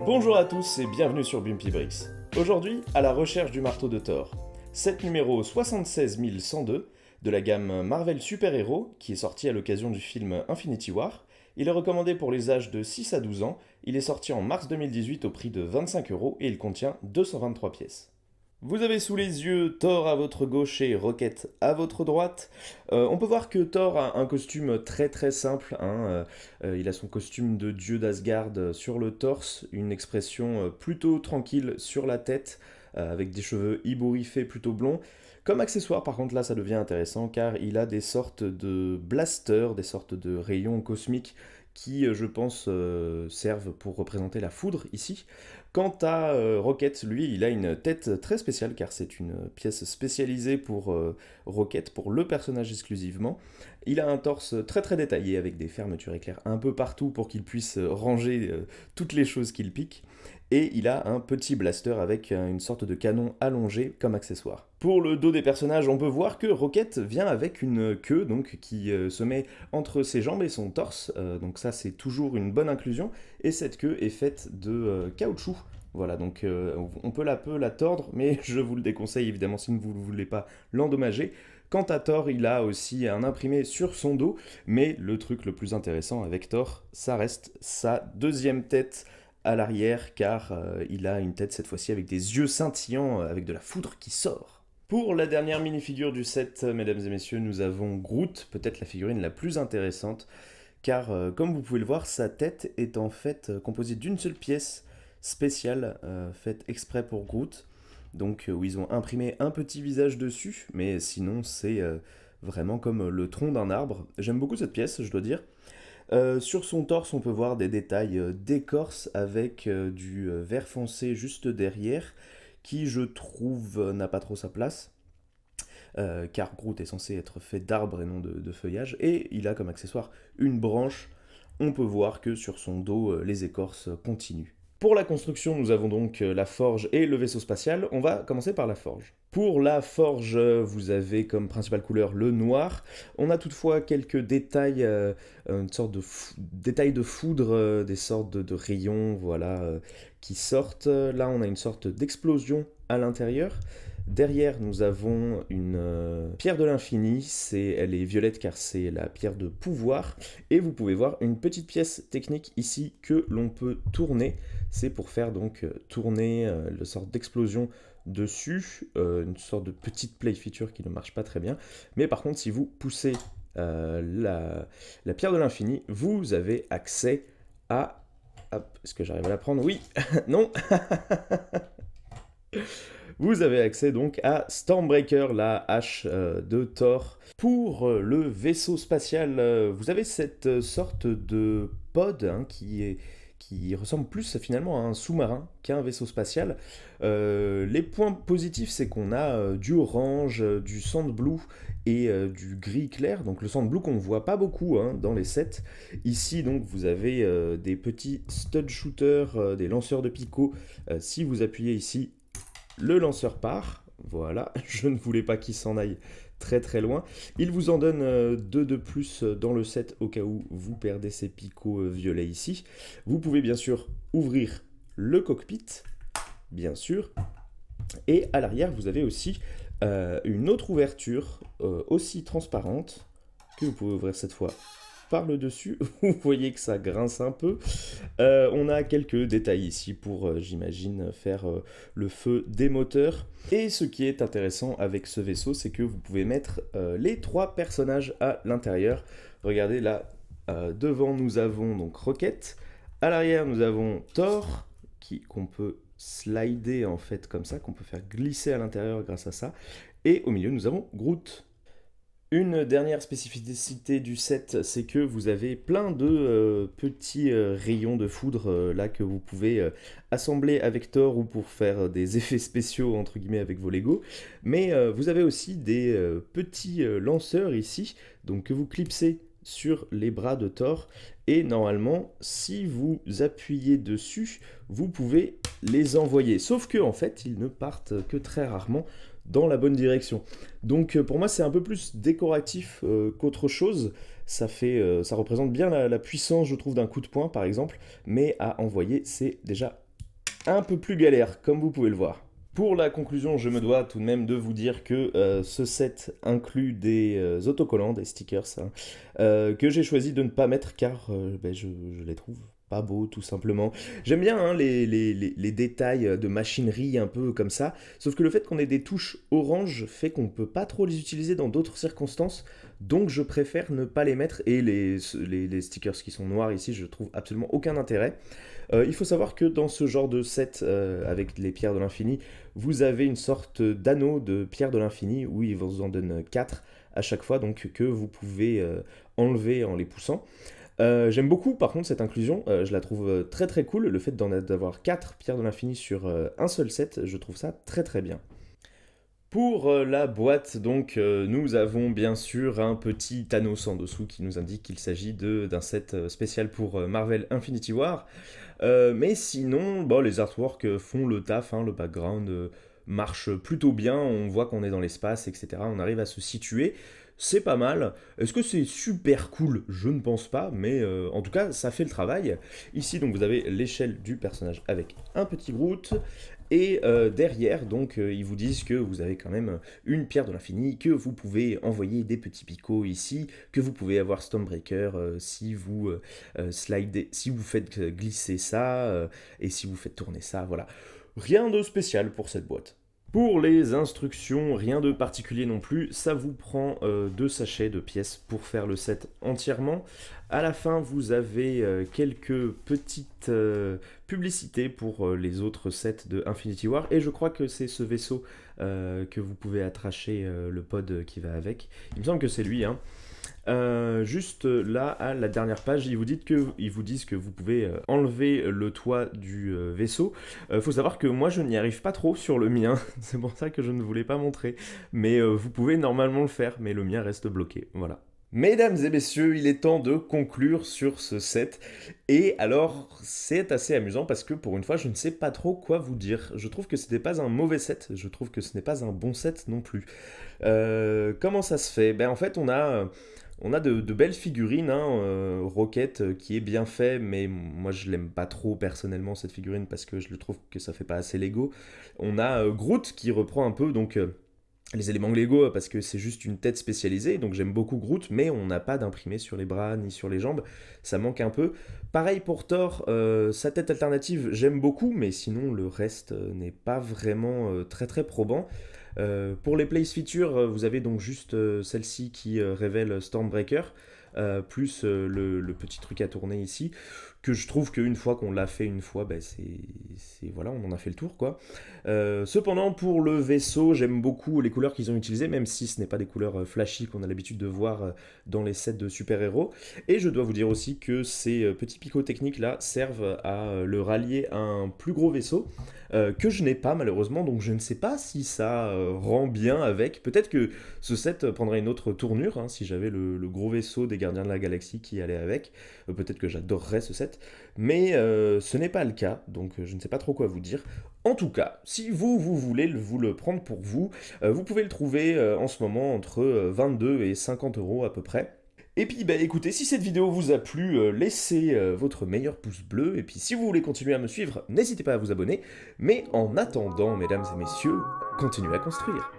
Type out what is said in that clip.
Bonjour à tous et bienvenue sur Bumpy Bricks. Aujourd'hui, à la recherche du marteau de Thor. Set numéro 76102 de la gamme Marvel Super Hero, qui est sorti à l'occasion du film Infinity War. Il est recommandé pour les âges de 6 à 12 ans, il est sorti en mars 2018 au prix de 25€ et il contient 223 pièces. Vous avez sous les yeux Thor à votre gauche et Rocket à votre droite. On peut voir que Thor a un costume très très simple, hein. Il a son costume de dieu d'Asgard sur le torse, une expression plutôt tranquille sur la tête, avec des cheveux ébouriffés plutôt blonds. Comme accessoire, par contre, là, ça devient intéressant car il a des sortes de blasters, des sortes de rayons cosmiques qui, je pense, servent pour représenter la foudre ici. Quant à Rocket, lui, il a une tête très spéciale car c'est une pièce spécialisée pour Rocket, pour le personnage exclusivement. Il a un torse très très détaillé avec des fermetures éclairs un peu partout pour qu'il puisse ranger toutes les choses qu'il pique. Et il a un petit blaster avec une sorte de canon allongé comme accessoire. Pour le dos des personnages, on peut voir que Rocket vient avec une queue donc, qui se met entre ses jambes et son torse. Donc ça c'est toujours une bonne inclusion. Et cette queue est faite de caoutchouc. Voilà, donc on peut la tordre, mais je vous le déconseille évidemment si vous ne voulez pas l'endommager. Quant à Thor, il a aussi un imprimé sur son dos, mais le truc le plus intéressant avec Thor, ça reste sa deuxième tête à l'arrière, car il a une tête cette fois-ci avec des yeux scintillants, avec de la foudre qui sort. Pour la dernière minifigure du set, mesdames et messieurs, nous avons Groot, peut-être la figurine la plus intéressante, car comme vous pouvez le voir, sa tête est en fait composée d'une seule pièce spéciale, faite exprès pour Groot, donc où ils ont imprimé un petit visage dessus, mais sinon c'est vraiment comme le tronc d'un arbre. J'aime beaucoup cette pièce, je dois dire. Sur son torse, on peut voir des détails d'écorce avec du vert foncé juste derrière, qui je trouve n'a pas trop sa place. Car Groot est censé être fait d'arbres et non de feuillage, et il a comme accessoire une branche. On peut voir que sur son dos, les écorces continuent. Pour la construction, nous avons donc la forge et le vaisseau spatial. On va commencer par la forge. Pour la forge, vous avez comme principale couleur le noir. On a toutefois quelques détails, une sorte de détails de foudre, des sortes de rayons, voilà, qui sortent. Là, on a une sorte d'explosion à l'intérieur. Derrière, nous avons une pierre de l'infini. Elle est violette car c'est la pierre de pouvoir. Et vous pouvez voir une petite pièce technique ici que l'on peut tourner. C'est pour faire donc tourner une sorte d'explosion dessus, une sorte de petite play feature qui ne marche pas très bien. Mais par contre, si vous poussez la pierre de l'infini, vous avez accès à... Hop, est-ce que j'arrive à la prendre? Oui. Non. Vous avez accès donc à Stormbreaker, la hache de Thor. Pour le vaisseau spatial, vous avez cette sorte de pod, hein, qui ressemble plus finalement à un sous-marin qu'à un vaisseau spatial. Les points positifs, c'est qu'on a du orange, du sand blue et du gris clair. Donc le sand blue qu'on ne voit pas beaucoup, hein, dans les sets. Ici, donc, vous avez des petits stud shooters, des lanceurs de picot. Si vous appuyez ici, le lanceur part. Voilà, je ne voulais pas qu'il s'en aille très très loin. Il vous en donne deux de plus dans le set au cas où vous perdez ces picots violets ici. Vous pouvez bien sûr ouvrir le cockpit, bien sûr. Et à l'arrière, vous avez aussi une autre ouverture, aussi transparente, que vous pouvez ouvrir cette fois par le dessus. Vous voyez que ça grince un peu. On a quelques détails ici pour, j'imagine, faire le feu des moteurs. Et ce qui est intéressant avec ce vaisseau, c'est que vous pouvez mettre les trois personnages à l'intérieur. Regardez là, devant nous avons donc Rocket. À l'arrière, nous avons Thor, qu'on peut slider en fait comme ça, qu'on peut faire glisser à l'intérieur grâce à ça. Et au milieu, nous avons Groot. Une dernière spécificité du set, c'est que vous avez plein de petits rayons de foudre là que vous pouvez assembler avec Thor ou pour faire des effets spéciaux entre guillemets avec vos Lego. Mais vous avez aussi des petits lanceurs ici, donc que vous clipsez sur les bras de Thor. Et normalement, si vous appuyez dessus, vous pouvez les envoyer. Sauf que en fait, ils ne partent que très rarement dans la bonne direction. Donc pour moi c'est un peu plus décoratif qu'autre chose. Ça représente bien la puissance je trouve d'un coup de poing par exemple, mais à envoyer c'est déjà un peu plus galère, comme vous pouvez le voir. Pour la conclusion, je me dois tout de même de vous dire que ce set inclut des autocollants, des stickers, hein, que j'ai choisi de ne pas mettre car je les trouve pas beaux tout simplement. J'aime bien hein, les détails de machinerie un peu comme ça, sauf que le fait qu'on ait des touches orange fait qu'on peut pas trop les utiliser dans d'autres circonstances, donc je préfère ne pas les mettre et les stickers qui sont noirs ici, je trouve absolument aucun intérêt. Il faut savoir que dans ce genre de set avec les pierres de l'infini, vous avez une sorte d'anneau de pierres de l'infini où il vous en donne 4 à chaque fois, donc que vous pouvez enlever en les poussant. J'aime beaucoup par contre cette inclusion, je la trouve très très cool, le fait d'avoir 4 pierres de l'infini sur un seul set, je trouve ça très très bien. Pour la boîte, donc, nous avons bien sûr un petit Thanos en dessous qui nous indique qu'il s'agit d'un set spécial pour Marvel Infinity War. Mais sinon, bon, les artworks font le taf, hein, le background marche plutôt bien, on voit qu'on est dans l'espace, etc. On arrive à se situer, c'est pas mal. Est-ce que c'est super cool? Je ne pense pas, mais en tout cas, ça fait le travail. Ici, donc, vous avez l'échelle du personnage avec un petit Groot. Et derrière, donc, ils vous disent que vous avez quand même une pierre de l'infini, que vous pouvez envoyer des petits picots ici, que vous pouvez avoir Stormbreaker si vous slidez, si vous faites glisser ça, et si vous faites tourner ça, voilà. Rien de spécial pour cette boîte. Pour les instructions, rien de particulier non plus, ça vous prend 2 sachets de pièces pour faire le set entièrement. À la fin, vous avez quelques petites publicités pour les autres sets de Infinity War, et je crois que c'est ce vaisseau que vous pouvez attracher le pod qui va avec. Il me semble que c'est lui, hein. Juste là, à la dernière page, ils vous disent que vous pouvez enlever le toit du vaisseau. Faut savoir que moi, je n'y arrive pas trop sur le mien. C'est pour ça que je ne voulais pas montrer. Mais vous pouvez normalement le faire, mais le mien reste bloqué. Voilà. Mesdames et messieurs, il est temps de conclure sur ce set. Et alors, c'est assez amusant parce que pour une fois, je ne sais pas trop quoi vous dire. Je trouve que ce n'est pas un mauvais set, je trouve que ce n'est pas un bon set non plus. Comment ça se fait? Ben en fait, on a de belles figurines, hein, Rocket qui est bien fait, mais moi je l'aime pas trop personnellement cette figurine parce que je le trouve que ça fait pas assez Lego. On a Groot qui reprend un peu donc les éléments Lego parce que c'est juste une tête spécialisée, donc j'aime beaucoup Groot, mais on n'a pas d'imprimé sur les bras ni sur les jambes, ça manque un peu. Pareil pour Thor, sa tête alternative j'aime beaucoup, mais sinon le reste n'est pas vraiment très très probant. Pour les place features, vous avez donc juste celle-ci qui révèle Stormbreaker, plus le petit truc à tourner ici, que je trouve qu'une fois qu'on l'a fait une fois, bah, voilà, on en a fait le tour quoi. Cependant, pour le vaisseau, j'aime beaucoup les couleurs qu'ils ont utilisées, même si ce n'est pas des couleurs flashy qu'on a l'habitude de voir dans les sets de super-héros. Et je dois vous dire aussi que ces petits picots techniques là servent à le rallier à un plus gros vaisseau. Que je n'ai pas malheureusement, donc je ne sais pas si ça rend bien avec. Peut-être que ce set prendrait une autre tournure, hein, si j'avais le gros vaisseau des Gardiens de la Galaxie qui allait avec. Peut-être que j'adorerais ce set, mais ce n'est pas le cas, donc je ne sais pas trop quoi vous dire. En tout cas, si vous voulez vous le prendre pour vous, vous pouvez le trouver en ce moment entre 22 et 50 euros à peu près. Et puis bah écoutez, si cette vidéo vous a plu, laissez votre meilleur pouce bleu, et puis si vous voulez continuer à me suivre, n'hésitez pas à vous abonner, mais en attendant, mesdames et messieurs, continuez à construire.